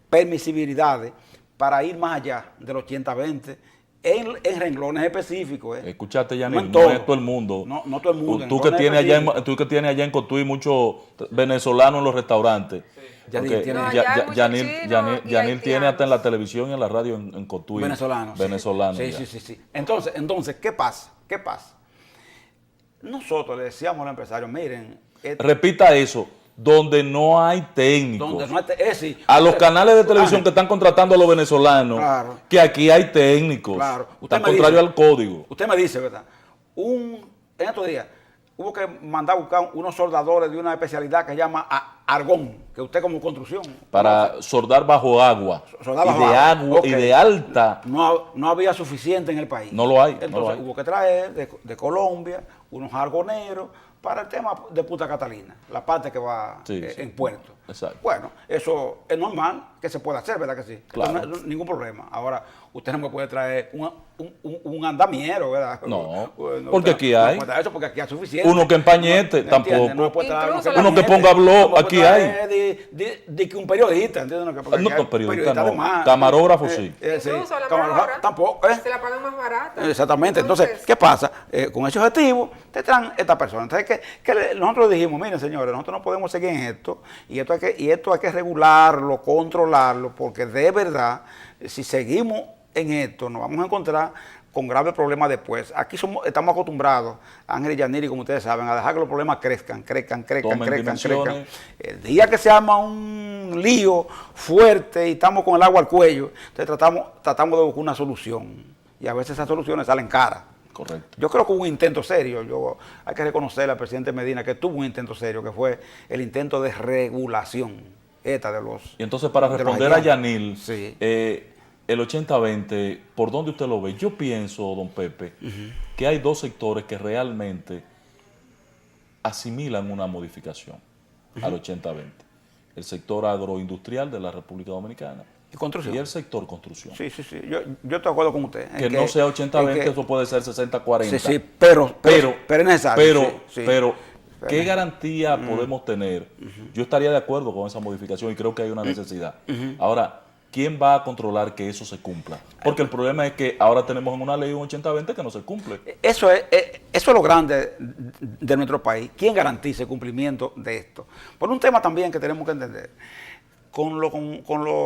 permisibilidades para ir más allá del 80-20 en renglones específicos. Escuchaste, Yanil, No en no todo. es todo el mundo. No todo el mundo. en Tú que renglones específicos. tú que tienes allá en Cotuí muchos venezolanos en los restaurantes. Yanil Porque tiene- No, allá hay muchos chinos y Yanil tiene haitianos. hasta en la televisión y en la radio en Cotuí. Venezolanos. Venezolanos. Sí, ya. sí. Entonces, ¿qué pasa? Nosotros le decíamos a los empresarios, miren, Repita eso, donde no hay técnicos. donde no hay sí. A los canales de televisión Ángel, que están contratando a los venezolanos, Claro. que aquí hay técnicos. Claro. Están me contrario dice- al código. Usted me dice, ¿verdad? En estos días hubo que mandar a buscar unos soldadores de una especialidad que se llama argón, que usted como construcción. Para soldar bajo agua. Soldar y bajo de agua. agua y Ok. de alta. No había suficiente en el país. No lo hay, Entonces no lo hay. hubo que traer de Colombia unos argoneros para el tema de Punta Catalina, la parte que va Sí, sí. en puerto. Exacto. Bueno, eso es normal que se pueda hacer, ¿verdad que sí? Claro. Eso no es ningún problema. Ahora, usted no me puede traer un andamiero, ¿verdad? No, Bueno, porque usted aquí no hay. puede traer eso porque aquí hay suficiente. Uno que empañete, ¿Me tampoco. entiende? No me puede traer Incluso Uno que gente- ponga blog, no me puede aquí traer de que un periodista, ¿entiendes? Porque No, aquí hay periodista no. de más. Camarógrafo sí. Sí. Incluso la mano Camarógrafo ahora tampoco. se la pagan más barata. Exactamente. Entonces, ¿qué pasa? Con ese objetivo, te traen esta persona. Entonces, nosotros dijimos, miren señores, nosotros no podemos seguir en esto, y esto hay que regularlo, controlarlo, porque de verdad, si seguimos en esto, nos vamos a encontrar con graves problemas después. Aquí estamos acostumbrados, Ángel y Yaniri, como ustedes saben, a dejar que los problemas crezcan. El día que se arma un lío fuerte y estamos con el agua al cuello, entonces tratamos de buscar una solución. Y a veces esas soluciones salen caras. Correcto. Yo creo que hubo un intento serio. Hay que reconocerle al presidente Medina que tuvo un intento serio, que fue el intento de regulación de los... Y entonces, para responder a Yanil, sí. El 80-20, ¿por dónde usted lo ve? Yo pienso, don Pepe, que hay dos sectores que realmente asimilan una modificación al 80-20. El sector agroindustrial de la República Dominicana y el sector construcción. Sí. Yo estoy de acuerdo con usted. Que no sea 80-20, eso puede ser 60-40. Sí, pero es necesario. Pero ¿qué garantía podemos tener? Yo estaría de acuerdo con esa modificación y creo que hay una necesidad. Ahora, ¿quién va a controlar que eso se cumpla? Porque el problema es que ahora tenemos en una ley un 80-20 que no se cumple. Eso es lo grande de nuestro país. ¿Quién garantiza el cumplimiento de esto? Por un tema también que tenemos que entender. Con los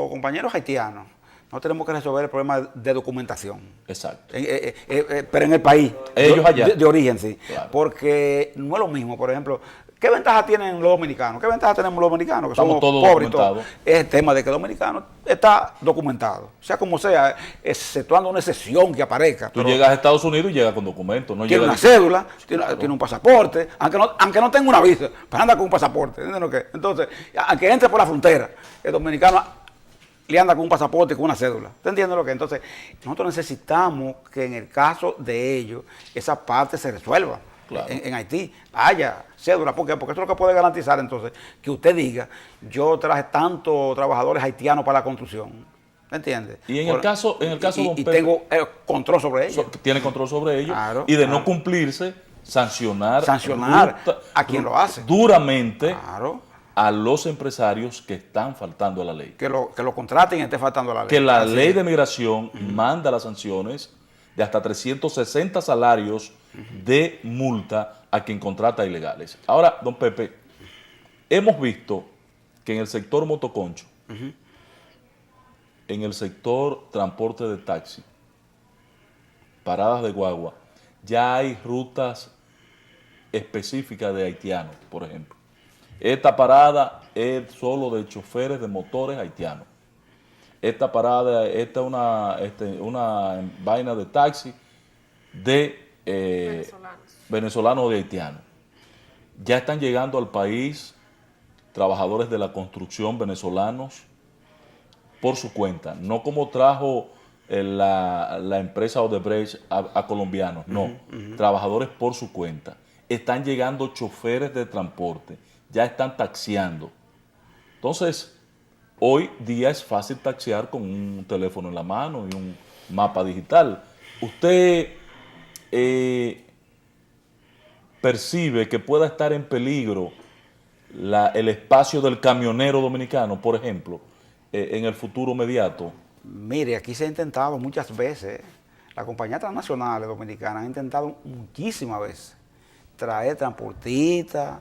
compañeros haitianos, no tenemos que resolver el problema de documentación. Exacto. Pero en el país. Ellos allá. De origen, sí. Claro. Porque no es lo mismo, por ejemplo... ¿Qué ventaja tienen los dominicanos? ¿Qué ventaja tenemos los dominicanos? Que Estamos somos todos pobres y todo. documentados. Es el tema de que el dominicano está documentado. Sea como sea, exceptuando una excepción que aparezca. Tú llegas a Estados Unidos y llegas con documentos. No tiene una cédula, tiene un pasaporte, aunque no tenga una visa, pero anda con un pasaporte. ¿Entiendes lo que? Entonces, aunque entre por la frontera, el dominicano le anda con un pasaporte y con una cédula. ¿Te entiendes lo que? Entonces, nosotros necesitamos que en el caso de ellos, esa parte se resuelva. Claro. En Haití haya cédula, porque eso es lo que puede garantizar entonces que usted diga, yo traje tantos trabajadores haitianos para la construcción, ¿me entiende? Y en el caso don Pepe, tengo control sobre ellos. Tiene control sobre ellos, claro, y de no cumplirse, sancionar a quien lo hace duramente a los empresarios que están faltando a la ley. Que lo contraten y esté faltando a la ley. Que la ley de migración manda las sanciones de hasta 360 salarios de multa a quien contrata ilegales. Ahora, don Pepe, hemos visto que en el sector motoconcho, en el sector transporte de taxi, paradas de guagua, ya hay rutas específicas de haitianos, por ejemplo. Esta parada es solo de choferes de motores haitianos. Esta parada, esta es una vaina de taxi de venezolanos o de haitianos. Ya están llegando al país trabajadores de la construcción venezolanos por su cuenta, no como trajo la empresa Odebrecht a colombianos, no, trabajadores por su cuenta. Están llegando choferes de transporte, ya están taxiando. Entonces, hoy día es fácil taxiar con un teléfono en la mano y un mapa digital. ¿Usted percibe que pueda estar en peligro el espacio del camionero dominicano, por ejemplo, en el futuro inmediato? Mire, aquí se ha intentado muchas veces. Las compañías transnacionales dominicanas han intentado muchísimas veces traer transportistas,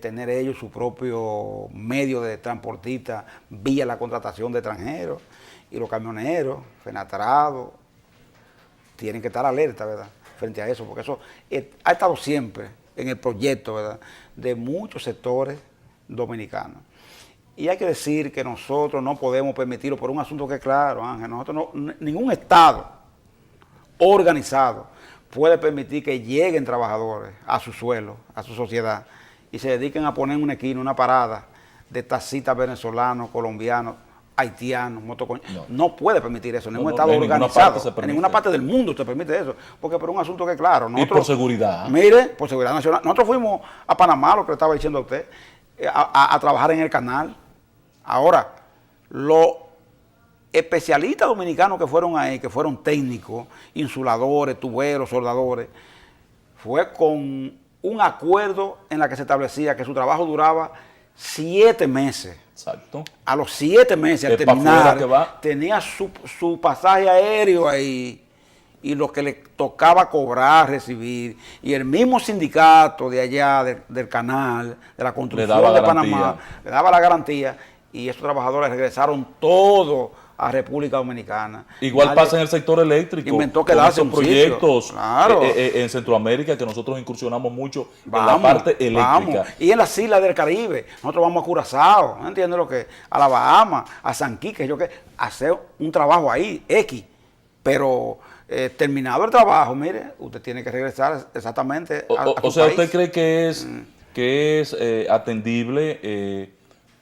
tener ellos su propio medio de transportista vía la contratación de extranjeros, y los camioneros, fenatrados, tienen que estar alerta, ¿verdad?, frente a eso, porque eso ha estado siempre en el proyecto, ¿verdad?, de muchos sectores dominicanos. Y hay que decir que nosotros no podemos permitirlo por un asunto que es claro, Ángel, ningún Estado organizado puede permitir que lleguen trabajadores a su suelo, a su sociedad, y se dediquen a poner en una esquina, una parada de taxistas venezolanos, colombianos, haitianos, no puede permitir eso. Ningún Estado organizado, en ninguna parte del mundo se permite eso, porque por un asunto que es claro. Nosotros, y por seguridad. Mire, por seguridad nacional. Nosotros fuimos a Panamá, lo que le estaba diciendo a usted, a trabajar en el canal. Ahora, los especialistas dominicanos que fueron ahí, que fueron técnicos, insuladores, tuberos, soldadores, fue con un acuerdo en la que se establecía que su trabajo duraba 7 meses. Exacto. A los 7 meses, al terminar, tenía su pasaje aéreo ahí y lo que le tocaba cobrar, recibir, y el mismo sindicato de allá, del canal, de la construcción de Panamá, le daba la garantía, y esos trabajadores regresaron todos a República Dominicana. Igual pasa en el sector eléctrico. Inventó quedarse con proyectos claro. En Centroamérica, que nosotros incursionamos mucho en la parte eléctrica. Vamos. Y en las islas del Caribe, nosotros vamos a Curazao, ¿no entiendes lo que? A la Bahama, a San Quique, hacer un trabajo ahí, X, pero terminado el trabajo, mire, usted tiene que regresar exactamente a su O sea, país. ¿usted cree que es atendible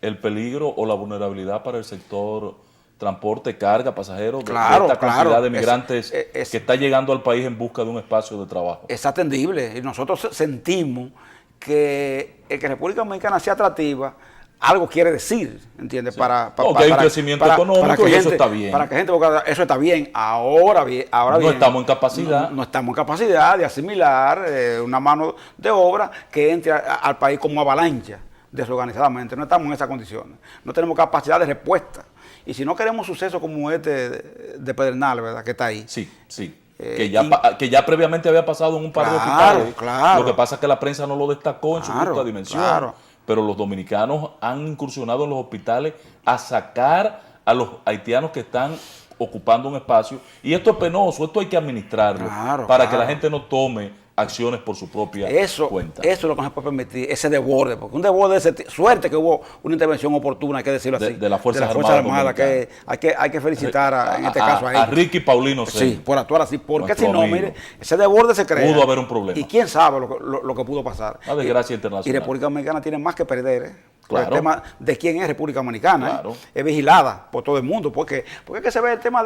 el peligro o la vulnerabilidad para el sector transporte, carga, pasajeros, claro, de esta cantidad claro, de migrantes que está llegando al país en busca de un espacio de trabajo? Es atendible, y nosotros sentimos que el que República Dominicana sea atractiva, algo quiere decir, ¿entiendes? Sí. Que hay un crecimiento económico y eso está bien. Para que gente, eso está bien. Ahora bien. No estamos en capacidad. No estamos en capacidad de asimilar una mano de obra que entre al país como avalancha, desorganizadamente. No estamos en esas condiciones. No tenemos capacidad de respuesta. Y si no queremos sucesos como este de Pedernal, ¿verdad? Que está ahí. Sí, sí. Que ya previamente había pasado en un par de hospitales. Claro. Lo que pasa es que la prensa no lo destacó en su justa dimensión. Claro. Pero los dominicanos han incursionado en los hospitales a sacar a los haitianos que están ocupando un espacio. Y esto es penoso, esto hay que administrarlo para que la gente no tome acciones por su propia cuenta. Eso es lo que nos puede permitir, ese desborde, porque un desborde, suerte que hubo una intervención oportuna, hay que decirlo así, de las Fuerzas Armadas, que hay que felicitar en este caso a Ricky Paulino. Sí, por actuar así, porque si no, mire, ese desborde se crea. Pudo haber un problema. Y quién sabe lo que pudo pasar. Una desgracia internacional. Y República Dominicana tiene más que perder, Claro. El tema de quién es República Dominicana, claro. Es vigilada por todo el mundo, porque es que se ve el tema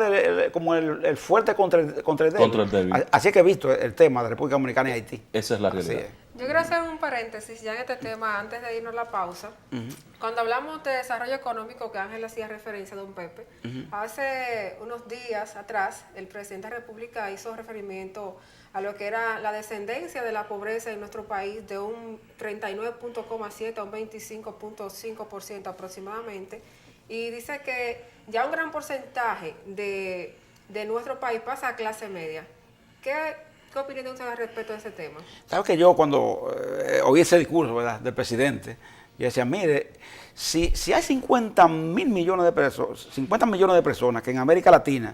como el fuerte contra el débil. Así es que he visto el tema de República Dominicana y Haití. Esa es la realidad. Yo quiero hacer un paréntesis ya en este tema antes de irnos a la pausa. Cuando hablamos de desarrollo económico, que Ángel hacía referencia, don Pepe, hace unos días atrás el presidente de la República hizo referimiento a lo que era la descendencia de la pobreza en nuestro país de un 39.7 a un 25.5% aproximadamente, y dice que ya un gran porcentaje de nuestro país pasa a clase media. ¿Qué opinión tiene usted al respecto de ese tema? Sabes que yo cuando oí ese discurso, ¿verdad?, del presidente, yo decía, mire, si hay 50 millones de personas que en América Latina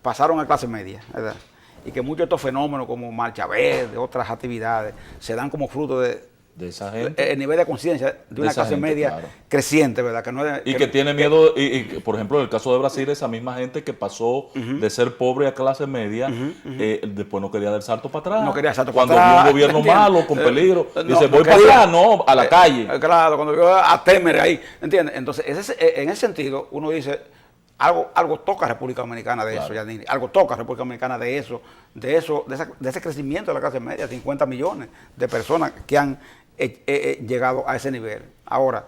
pasaron a clase media, ¿verdad?, y que muchos de estos fenómenos como Marcha Verde, otras actividades, se dan como fruto de esa gente, el nivel de conciencia de una clase media creciente, ¿verdad? Que tiene miedo, y por ejemplo, en el caso de Brasil, esa misma gente que pasó de ser pobre a clase media, después no quería dar salto para atrás. No quería salto cuando para atrás. Cuando vio un gobierno malo, con peligro, dice, voy para allá, no, a la calle. Claro, cuando vio a Temer ahí, ¿entiendes? Entonces, en ese sentido, uno dice, algo toca a República Dominicana de eso, Yanini. Algo toca a República Dominicana de ese crecimiento de la clase media, 50 millones de personas que han llegado a ese nivel. Ahora,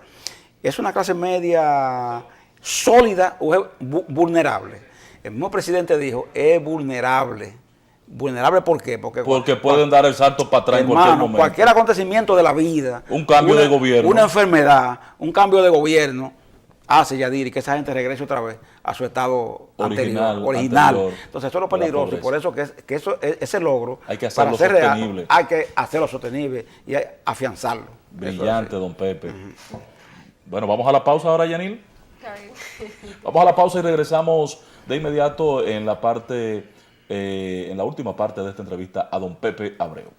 ¿es una clase media sólida o es vulnerable? El mismo presidente dijo, es vulnerable. ¿Vulnerable por qué? Porque pueden dar el salto para atrás en cualquier momento. Cualquier acontecimiento de la vida. Un cambio de gobierno. Una enfermedad, un cambio de gobierno, hace, Yadiri, que esa gente regrese otra vez a su estado original. Entonces eso es lo peligroso, y por eso que ese logro, hay que hacerlo sostenible. Hay que hacerlo sostenible y afianzarlo. Brillante, don Pepe. Bueno, vamos a la pausa ahora, Yanil. Vamos a la pausa y regresamos de inmediato en la última parte de esta entrevista a don Pepe Abreu.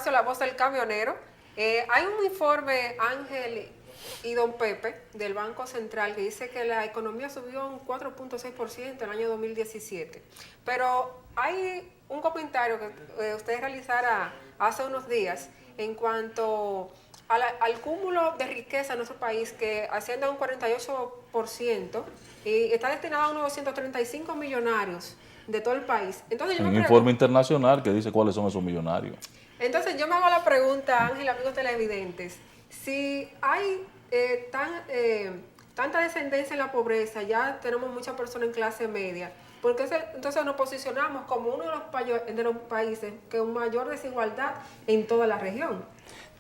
espacio La Voz del Camionero. Hay un informe, Ángel y don Pepe, del Banco Central, que dice que la economía subió un 4.6% en el año 2017. Pero hay un comentario que usted realizara hace unos días en cuanto al cúmulo de riqueza en nuestro país, que asciende a un 48% y está destinado a unos 235 millonarios de todo el país. Entonces, un informe internacional que dice cuáles son esos millonarios. Entonces yo me hago la pregunta, Ángel, amigos televidentes, si hay tanta descendencia en la pobreza, ya tenemos muchas personas en clase media, ¿por qué entonces nos posicionamos como uno de los países con mayor desigualdad en toda la región?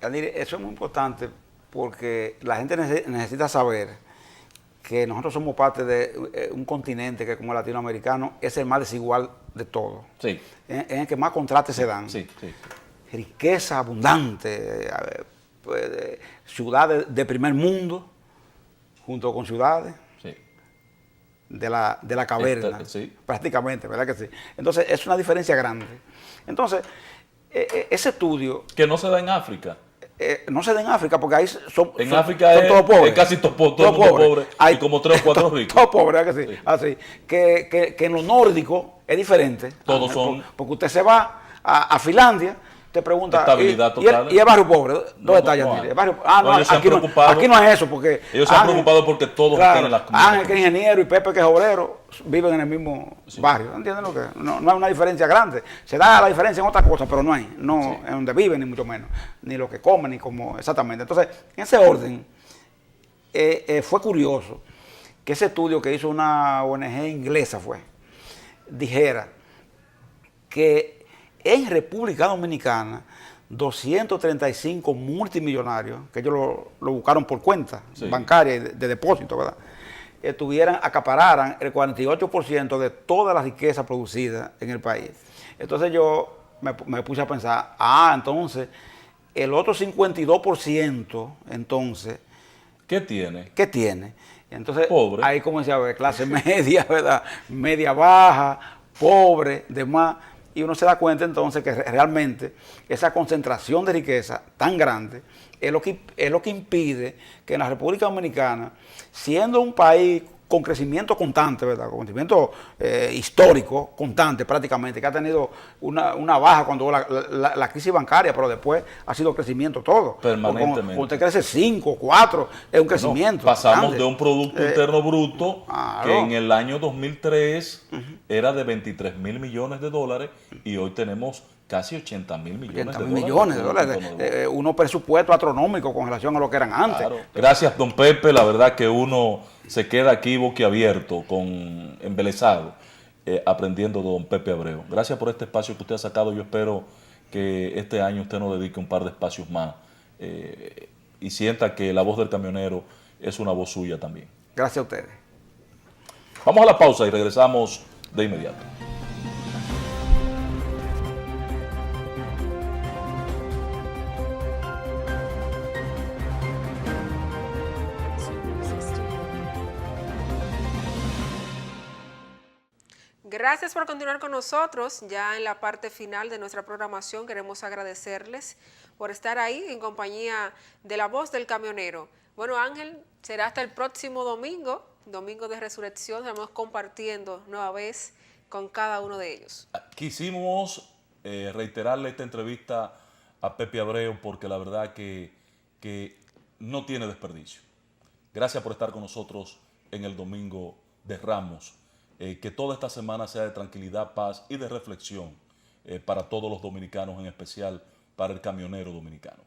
Yanire, eso es muy importante porque la gente necesita saber que nosotros somos parte de un continente que, como el latinoamericano, es el más desigual de todos. Sí. Es el que más contrastes se dan. Sí, sí. Riqueza abundante, pues, ciudades de primer mundo, junto con ciudades Sí. de la caverna, Sí. prácticamente, ¿verdad que sí? Entonces, es una diferencia grande. Entonces, ese estudio... Que no se da en África. no se da en África, porque ahí son África todos pobres. es casi todo pobre, y como 3 o 4 ricos. Todos pobres, ¿verdad que sí? Sí. Así, que en lo nórdico es diferente. Todos son... Porque usted se va a Finlandia, te pregunta, Estabilidad total. ¿Y el barrio pobre? ¿Dónde No, está no Yanire? hay. El barrio, Ellos se han preocupado. aquí no es eso, porque... Ellos se han preocupado porque todos estén en las comunidades. Ángel, que es ingeniero, y Pepe, que es obrero, viven en el mismo barrio. ¿Entienden lo que? No hay una diferencia grande. Se da la diferencia en otras cosas, pero no hay. No en donde viven, ni mucho menos. Ni lo que comen, ni como exactamente. Entonces, en ese orden, fue curioso que ese estudio que hizo una ONG inglesa dijera que en República Dominicana 235 multimillonarios, que ellos lo buscaron por cuenta bancaria de depósito, ¿verdad? Acapararan el 48% de toda la riqueza producida en el país. Entonces yo me puse a pensar, entonces, el otro 52%, entonces... ¿Qué tiene? ¿Qué tiene? Entonces, pobre. Ahí comencé a ver clase media, ¿verdad? Media baja, pobre, demás. Y uno se da cuenta entonces que realmente esa concentración de riqueza tan grande es lo que impide que en la República Dominicana, siendo un país con crecimiento constante, ¿verdad? Con crecimiento histórico, constante prácticamente, que ha tenido una baja cuando hubo la crisis bancaria, pero después ha sido crecimiento todo. Permanentemente. Cuando usted crece 5, 4, es un crecimiento. Pasamos grande. de un Producto Interno Bruto claro. que en el año 2003 era de 23 mil millones de dólares y hoy tenemos casi 80 mil millones de dólares. Unos presupuestos astronómicos con relación a lo que eran antes. Claro. Gracias, don Pepe. La verdad que uno se queda aquí boquiabierto, embelesado, aprendiendo de don Pepe Abreu. Gracias por este espacio que usted ha sacado. Yo espero que este año usted nos dedique un par de espacios más y sienta que la voz del camionero es una voz suya también. Gracias a ustedes. Vamos a la pausa y regresamos de inmediato. Gracias por continuar con nosotros. Ya en la parte final de nuestra programación queremos agradecerles por estar ahí en compañía de la voz del camionero. Bueno, Ángel, será hasta el próximo domingo, domingo de resurrección. Estamos compartiendo nueva vez con cada uno de ellos. Quisimos reiterarle esta entrevista a Pepe Abreu porque la verdad que no tiene desperdicio. Gracias por estar con nosotros en el Domingo de Ramos. Que toda esta semana sea de tranquilidad, paz y de reflexión para todos los dominicanos, en especial para el camionero dominicano.